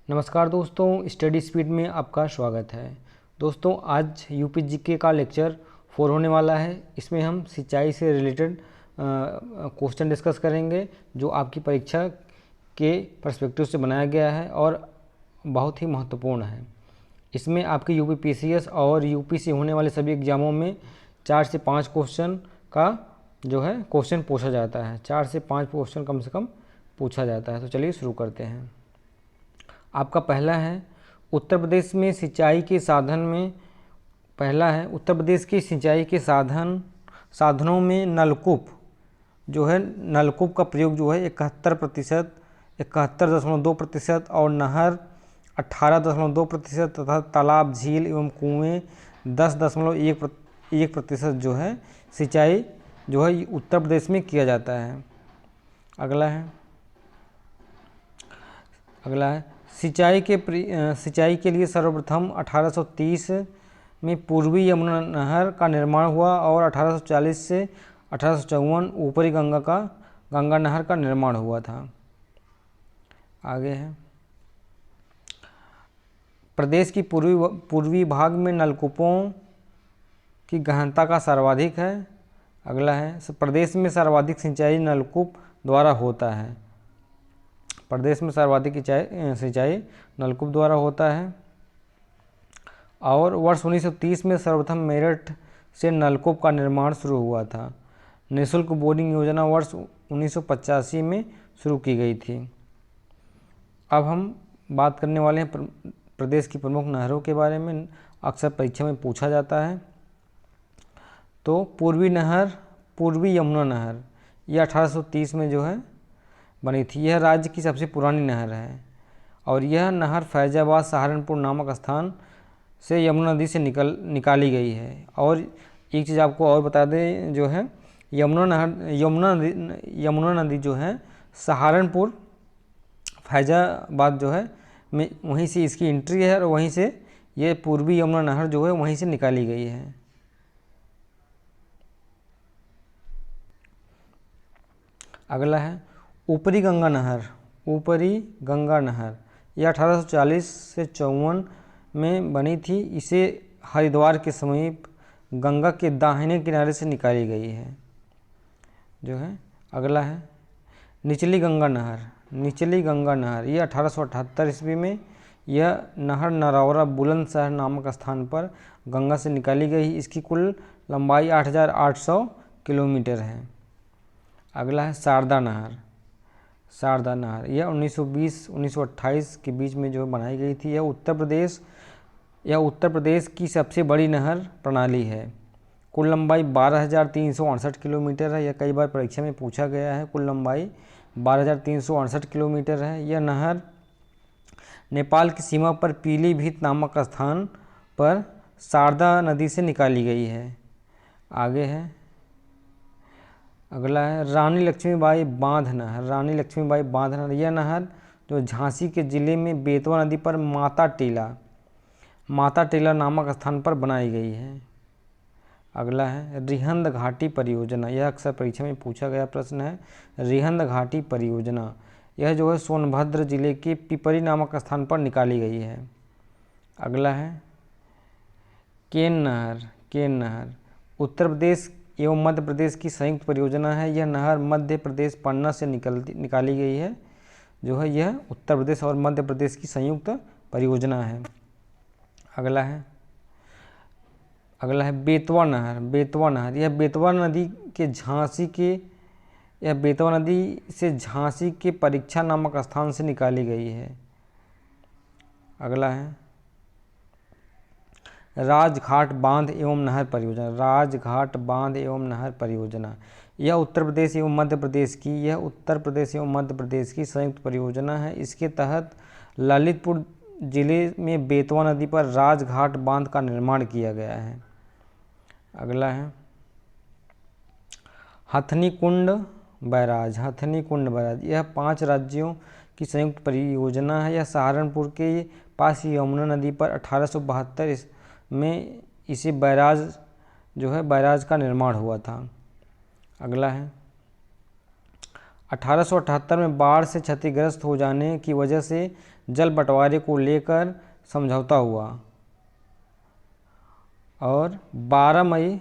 नमस्कार दोस्तों, study speed में आपका स्वागत है। दोस्तों, आज यूपी जीके का लेक्चर 4 होने वाला है। इसमें हम सिंचाई से रिलेटेड क्वेश्चन डिस्कस करेंगे जो आपकी परीक्षा के पर्सपेक्टिव से बनाया गया है और बहुत ही महत्वपूर्ण है। इसमें आपके यूपीपीसीएस और यूपी से होने वाले सभी एग्जामों में 4 से 5 क्वेश्चन का जो है क्वेश्चन पूछा जाता है। 4 से 5 क्वेश्चन कम से कम पूछा जाता है। तो चलिए शुरू करते हैं। आपका पहला है, उत्तर प्रदेश में सिंचाई के साधन में पहला है उत्तर प्रदेश के सिंचाई के साधनों में नलकूप जो है, नलकूप का प्रयोग जो है 71.2% और नहर 18.2% तथा तालाब, झील एवं कुएं 10.1% जो है सिंचाई जो है उत्तर प्रदेश में किया जाता है। अगला है सिंचाई के लिए सर्वप्रथम 1830 में पूर्वी यमुना नहर का निर्माण हुआ और 1840 से 1854 ऊपरी गंगा नहर का निर्माण हुआ था। आगे है, प्रदेश की पूर्वी भाग में नलकूपों की गहनता का सर्वाधिक है। अगला है, प्रदेश में सर्वाधिक सिंचाई नलकूप द्वारा होता है। प्रदेश में सर्वाधिक सिंचाई नलकूप द्वारा होता है। और वर्ष 1930 में सर्वप्रथम मेरठ से नलकूप का निर्माण शुरू हुआ था। निःशुल्क बोरिंग योजना वर्ष 1985 में शुरू की गई थी। अब हम बात करने वाले हैं प्रदेश की प्रमुख नहरों के बारे में। अक्सर परीक्षा में पूछा जाता है। तो पूर्वी यमुना नहर यह 1830 में जो है बनी थी। यह राज्य की सबसे पुरानी नहर है और यह नहर फैजाबाद सहारनपुर नामक स्थान से यमुना नदी से निकाली गई है। और एक चीज़ आपको और बता दें, जो है यमुना नदी जो है सहारनपुर फैजाबाद जो है में वहीं से इसकी एंट्री है और वहीं से ये पूर्वी यमुना नहर जो है वहीं से निकाली गई है। अगला है ऊपरी गंगा नहर यह 1840 से 54 में बनी थी। इसे हरिद्वार के समीप गंगा के दाहिने किनारे से निकाली गई है जो है। अगला है निचली गंगा नहर यह 1878 ईस्वी में यह नहर नरौरा बुलंदशहर नामक स्थान पर गंगा से निकाली गई। इसकी कुल लंबाई 8800 किलोमीटर है। अगला है शारदा नहर यह 1920-1928 के बीच में जो बनाई गई थी। यह उत्तर प्रदेश की सबसे बड़ी नहर प्रणाली है। कुल लंबाई 12,368 किलोमीटर है। यह कई बार परीक्षा में पूछा गया है। कुल लंबाई 12,368 किलोमीटर है। यह नहर नेपाल की सीमा पर पीलीभीत नामक स्थान पर शारदा नदी से निकाली गई है। आगे है, अगला है रानी लक्ष्मीबाई बांध नहर। यह नहर जो झांसी के जिले में बेतवा नदी पर माता टीला नामक स्थान पर बनाई गई है। अगला है रिहंद घाटी परियोजना। यह अक्सर परीक्षा में पूछा गया प्रश्न है। रिहंद घाटी परियोजना यह जो है सोनभद्र जिले के पिपरी नामक स्थान पर निकाली गई है। अगला है केन नहर उत्तर प्रदेश एवं मध्य प्रदेश की संयुक्त परियोजना है। यह नहर मध्य प्रदेश पन्ना से निकाली गई है जो है। यह उत्तर प्रदेश और मध्य प्रदेश की संयुक्त परियोजना है। अगला है बेतवा नहर यह बेतवा नदी से झांसी के परीक्षा नामक स्थान से निकाली गई है। अगला है राजघाट बांध एवं नहर परियोजना यह उत्तर प्रदेश एवं मध्य प्रदेश की संयुक्त परियोजना है। इसके तहत ललितपुर जिले में बेतवा नदी पर राजघाट बांध का निर्माण किया गया है। अगला है हथनी कुंड बैराज यह 5 राज्यों की संयुक्त परियोजना है। यह सहारनपुर के पास यमुना नदी पर 1872 में इसे बैराज का निर्माण हुआ था। अगला है 1878 में बाढ़ से क्षतिग्रस्त हो जाने की वजह से जल बंटवारे को लेकर समझौता हुआ। और 12 मई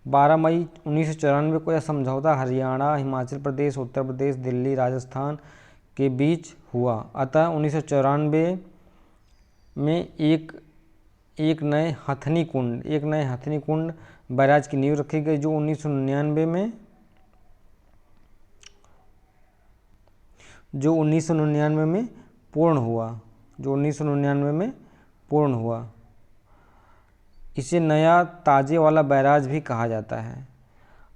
1994 को यह समझौता हरियाणा, हिमाचल प्रदेश, उत्तर प्रदेश, दिल्ली, राजस्थान के बीच हुआ। अतः 1994 में एक नए हथनी कुंड बैराज की नींव रखी गई, जो 1999 में पूर्ण हुआ। इसे नया ताजे वाला बैराज भी कहा जाता है।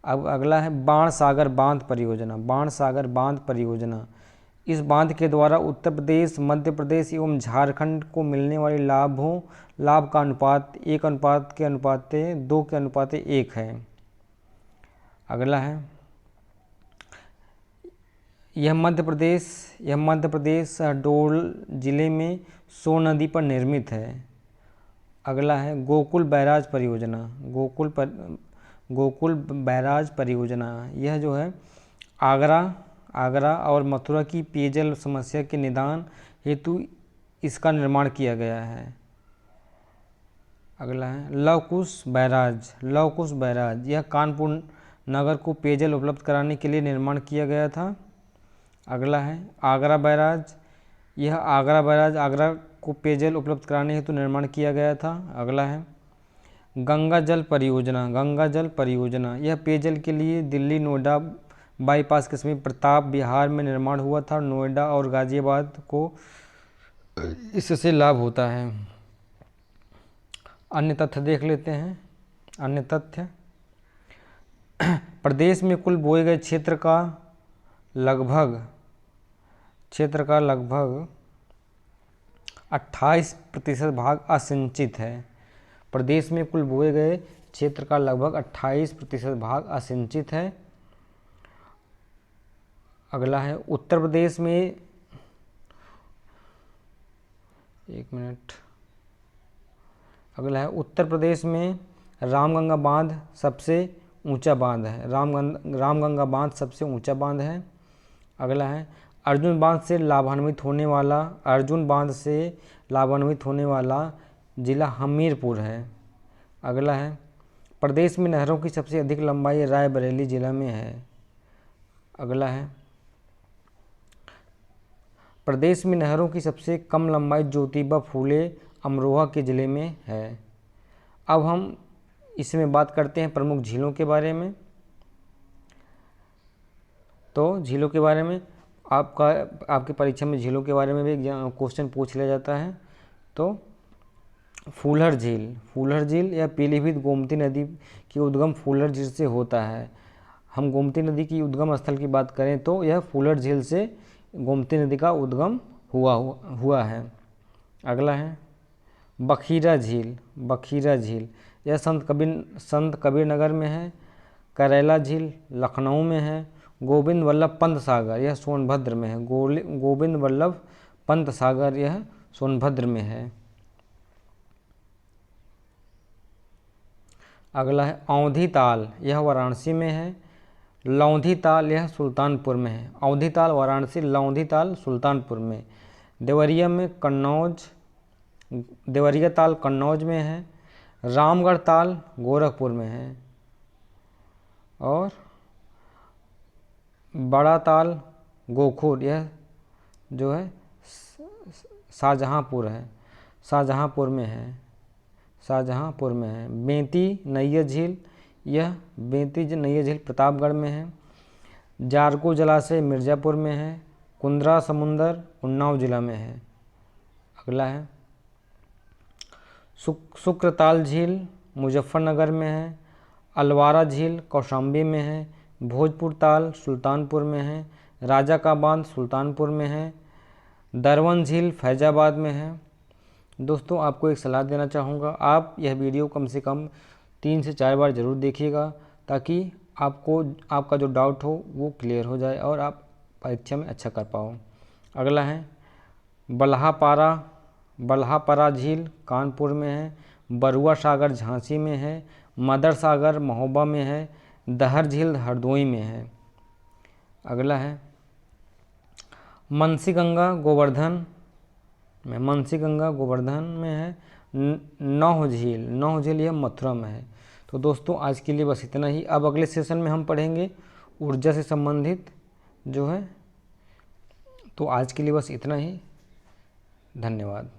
अब अगला है बाणसागर बांध परियोजना। इस बांध के द्वारा उत्तर प्रदेश, मध्य प्रदेश एवं झारखंड को मिलने वाले लाभ का अनुपात 1:2:1 है। अगला है यह मध्य प्रदेश शहडोल जिले में सोन नदी पर निर्मित है। अगला है गोकुल बैराज परियोजना। यह जो है आगरा और मथुरा की पेयजल समस्या के निदान हेतु इसका निर्माण किया गया है। अगला है लव कुश बैराज। यह कानपुर नगर को पेयजल उपलब्ध कराने के लिए निर्माण किया गया था। अगला है आगरा बैराज। यह आगरा को पेयजल उपलब्ध कराने हेतु निर्माण किया गया था। अगला है गंगा जल परियोजना। यह पेयजल के लिए दिल्ली नोएडा बाईपास के समीप प्रताप बिहार में निर्माण हुआ था। नोएडा और गाजियाबाद को इससे लाभ होता है। अन्य तथ्य देख लेते हैं। अन्य तथ्य प्रदेश में कुल बोए गए क्षेत्र का लगभग 28% भाग असिंचित है। प्रदेश में कुल बोए गए क्षेत्र का लगभग 28% भाग असिंचित है। अगला है उत्तर प्रदेश में रामगंगा बांध सबसे ऊंचा बांध है। रामगंगा बांध सबसे ऊंचा बांध है। अगला है अर्जुन बांध से लाभान्वित होने वाला जिला हमीरपुर है। अगला है प्रदेश में नहरों की सबसे अधिक लंबाई रायबरेली जिला में है। अगला है प्रदेश में नहरों की सबसे कम लंबाई ज्योतिबा फूले अमरोहा के जिले में है। अब हम इसमें बात करते हैं प्रमुख झीलों के बारे में। तो झीलों के बारे में आपकी परीक्षा में झीलों के बारे में भी क्वेश्चन पूछ लिया जाता है। तो फूलहर झील या पीलीभीत गोमती नदी की उद्गम फूलहर झील से होता है। हम गोमती नदी की उद्गम स्थल की बात करें तो यह फूलहर झील से गोमती नदी का उद्गम हुआ है। अगला है बखीरा झील। यह संत कबीर नगर में है। करैला झील लखनऊ में है। गोविंद वल्लभ पंत सागर यह सोनभद्र में है। गोविंद वल्लभ पंत सागर यह सोनभद्र में है। अगला है औंधी ताल, यह वाराणसी में है। लौंधी ताल यह सुल्तानपुर में है। औंधी ताल वाराणसी, लौंधी ताल सुल्तानपुर में। देवरिया ताल कन्नौज में है। रामगढ़ ताल गोरखपुर में है। और बड़ा ताल गोखुर यह जो है शाहजहाँपुर में है। बेंती नैया झील प्रतापगढ़ में है। जारको जलाशय मिर्ज़ापुर में है। कुंद्रा समुंदर उन्नाव जिला में है। अगला है शुक्रताल झील मुजफ्फरनगर में है। अलवारा झील कौशाम्बी में है। भोजपुर ताल सुल्तानपुर में है। राजा का बांध सुल्तानपुर में है। दरवन झील फैजाबाद में है। दोस्तों, आपको एक सलाह देना चाहूँगा, आप यह वीडियो कम से कम 3 से 4 बार ज़रूर देखिएगा, ताकि आपका जो डाउट हो वो क्लियर हो जाए और आप परीक्षा में अच्छा कर पाओ। अगला है बल्हापारा झील कानपुर में है। बरुआ सागर झांसी में है। मदर सागर महोबा में है। दहर झील हरदोई में है। अगला है मनसी गंगा गोवर्धन में है। नौह झील यह मथुरा में है। तो दोस्तों आज के लिए बस इतना ही। अब अगले सेशन में हम पढ़ेंगे ऊर्जा से संबंधित जो है। तो आज के लिए बस इतना ही। धन्यवाद।